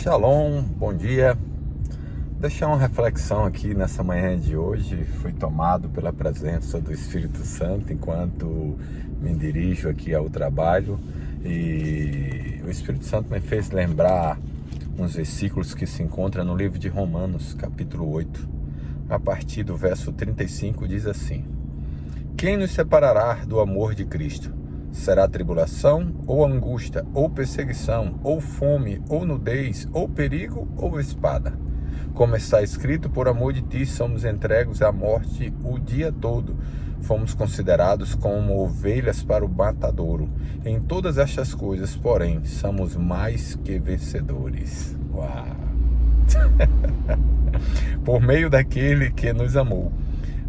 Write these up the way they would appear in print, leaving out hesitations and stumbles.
Shalom, bom dia. Deixar uma reflexão aqui nessa manhã de hoje. Fui tomado pela presença do Espírito Santo enquanto me dirijo aqui ao trabalho, e o Espírito Santo me fez lembrar uns versículos que se encontram no livro de Romanos, capítulo 8, a partir do verso 35, diz assim: Quem nos separará do amor de Cristo? Será tribulação, ou angústia, ou perseguição, ou fome, ou nudez, ou perigo, ou espada? Como está escrito, por amor de ti somos entregues à morte o dia todo. Fomos considerados como ovelhas para o matadouro. Em todas estas coisas, porém, somos mais que vencedores. Uau! Por meio daquele que nos amou.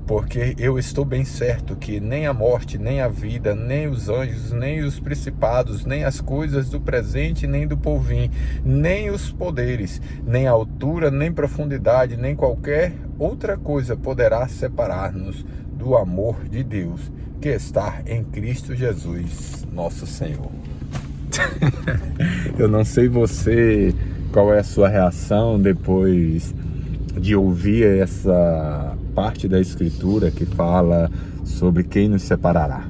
Porque eu estou bem certo que nem a morte, nem a vida, nem os anjos, nem os principados, nem as coisas do presente, nem do porvir, nem os poderes, nem a altura, nem profundidade, nem qualquer outra coisa poderá separar-nos do amor de Deus que está em Cristo Jesus, nosso Senhor. Eu não sei você, qual é a sua reação depois de ouvir essa parte da Escritura que fala sobre quem nos separará.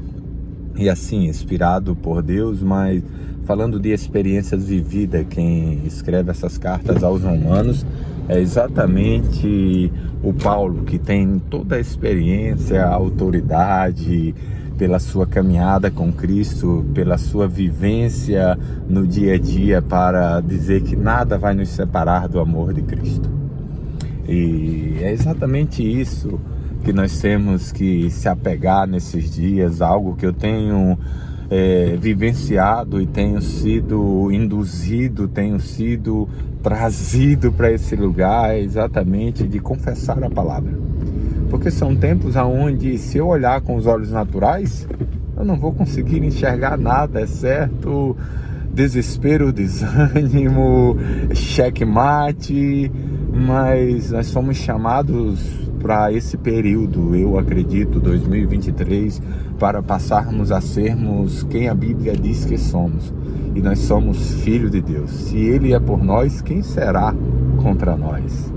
E assim, inspirado por Deus, mas falando de experiências vividas, quem escreve essas cartas aos Romanos é exatamente o Paulo, que tem toda a experiência, a autoridade, pela sua caminhada com Cristo, pela sua vivência no dia a dia, para dizer que nada vai nos separar do amor de Cristo. E é exatamente isso que nós temos que se apegar nesses dias, algo que eu tenho vivenciado e tenho sido induzido, tenho sido trazido para esse lugar, exatamente de confessar a palavra. Porque são tempos onde, se eu olhar com os olhos naturais, eu não vou conseguir enxergar nada, exceto desespero, desânimo, checkmate. Mas nós somos chamados para esse período, eu acredito, 2023, para passarmos a sermos quem a Bíblia diz que somos. E nós somos filhos de Deus. Se Ele é por nós, quem será contra nós?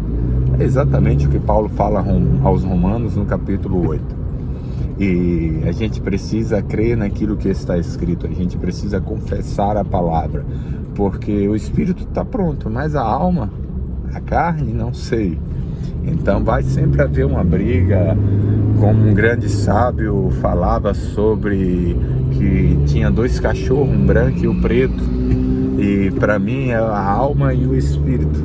É exatamente o que Paulo fala aos Romanos no capítulo 8. E a gente precisa crer naquilo que está escrito, a gente precisa confessar a palavra, porque o Espírito está pronto, mas a alma, a carne, não sei. Então vai sempre haver uma briga. Como um grande sábio falava sobre que tinha dois cachorros, um branco e um preto, e para mim é a alma e o espírito.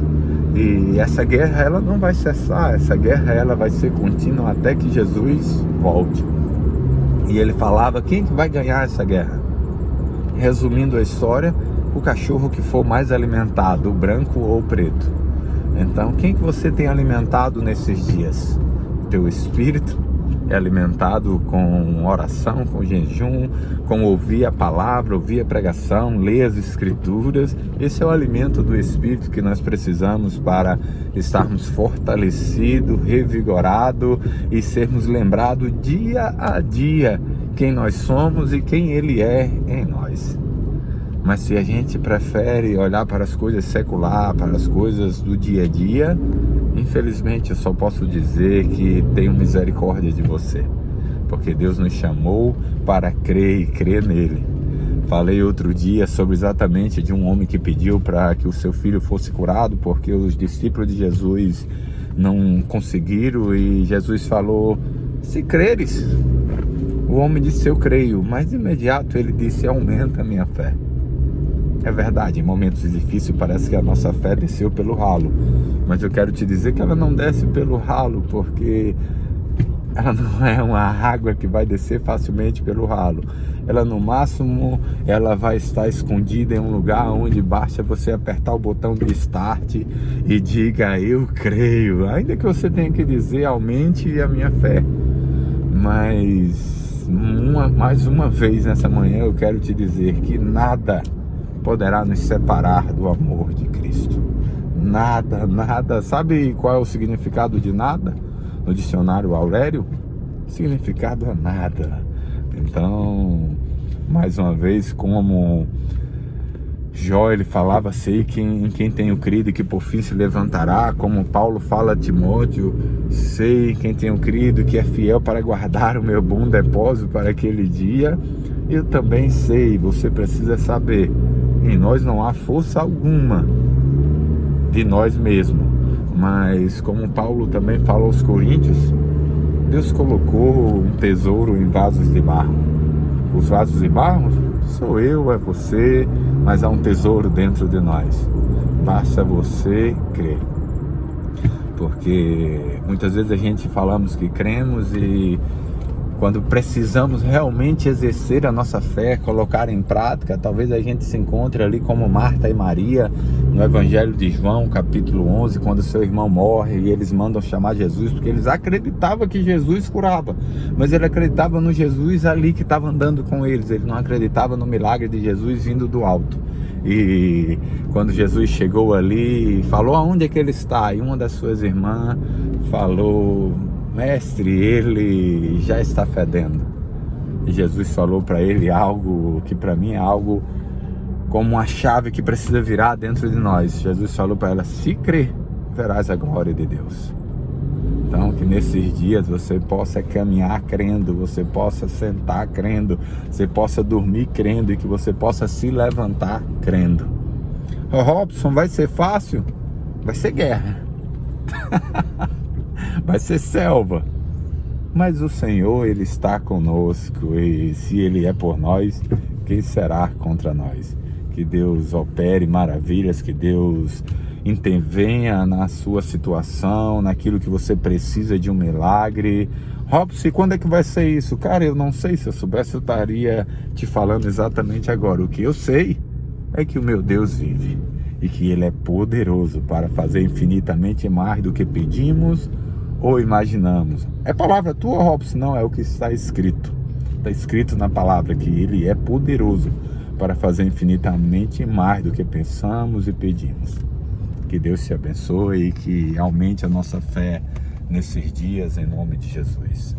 E essa guerra, ela não vai cessar, essa guerra ela vai ser contínua até que Jesus volte. E ele falava, quem que vai ganhar essa guerra? Resumindo a história, o cachorro que for mais alimentado, o branco ou o preto. Então, quem que você tem alimentado nesses dias? O teu espírito é alimentado com oração, com jejum, com ouvir a palavra, ouvir a pregação, ler as escrituras. Esse é o alimento do espírito que nós precisamos para estarmos fortalecidos, revigorados e sermos lembrados dia a dia quem nós somos e quem Ele é em nós. Mas se a gente prefere olhar para as coisas seculares, para as coisas do dia a dia, infelizmente eu só posso dizer que tenho misericórdia de você. Porque Deus nos chamou para crer e crer nele. Falei outro dia sobre exatamente de um homem que pediu para que o seu filho fosse curado, porque os discípulos de Jesus não conseguiram, e Jesus falou, se creres. O homem disse, eu creio, mas de imediato ele disse, aumenta a minha fé. É verdade, em momentos difíceis parece que a nossa fé desceu pelo ralo. Mas eu quero te dizer que ela não desce pelo ralo, porque ela não é uma água que vai descer facilmente pelo ralo. Ela no máximo, ela vai estar escondida em um lugar onde basta você apertar o botão de start e diga, eu creio. Ainda que você tenha que dizer, aumente a minha fé. Mas mais uma vez nessa manhã eu quero te dizer que nada poderá nos separar do amor de Cristo. Nada, nada. Sabe qual é o significado de nada? No dicionário Aurélio, significado é nada. Então, mais uma vez, como Jó, ele falava, sei em quem tenho crido e que por fim se levantará, como Paulo fala a Timóteo, sei em quem tenho crido que é fiel para guardar o meu bom depósito para aquele dia. Eu também sei, você precisa saber, em nós não há força alguma de nós mesmos, mas como Paulo também fala aos Coríntios, Deus colocou um tesouro em vasos de barro. Os vasos de barro sou eu, é você, mas há um tesouro dentro de nós. Basta você crer. Porque muitas vezes a gente falamos que cremos e quando precisamos realmente exercer a nossa fé, colocar em prática, talvez a gente se encontre ali como Marta e Maria no Evangelho de João, capítulo 11, quando seu irmão morre e eles mandam chamar Jesus, porque eles acreditavam que Jesus curava, mas ele acreditava no Jesus ali que estava andando com eles, ele não acreditava no milagre de Jesus vindo do alto. E quando Jesus chegou ali, falou aonde é que ele está, e uma das suas irmãs falou: mestre, ele já está fedendo. E Jesus falou para ele algo que para mim é algo como uma chave que precisa virar dentro de nós. Jesus falou para ela: se crer, verás a glória de Deus. Então que nesses dias você possa caminhar crendo, você possa sentar crendo, você possa dormir crendo e que você possa se levantar crendo. Ô Robson, vai ser fácil? Vai ser guerra. Vai ser selva, mas o Senhor, Ele está conosco, e se Ele é por nós, quem será contra nós? Que Deus opere maravilhas, que Deus intervenha na sua situação, naquilo que você precisa de um milagre. Robson, quando é que vai ser isso? Cara, eu não sei, se eu soubesse eu estaria te falando exatamente agora. O que eu sei é que o meu Deus vive e que Ele é poderoso para fazer infinitamente mais do que pedimos ou imaginamos. É palavra tua, Robson? Não, é o que está escrito. Está escrito na palavra que Ele é poderoso para fazer infinitamente mais do que pensamos e pedimos. Que Deus te abençoe e que aumente a nossa fé nesses dias, em nome de Jesus.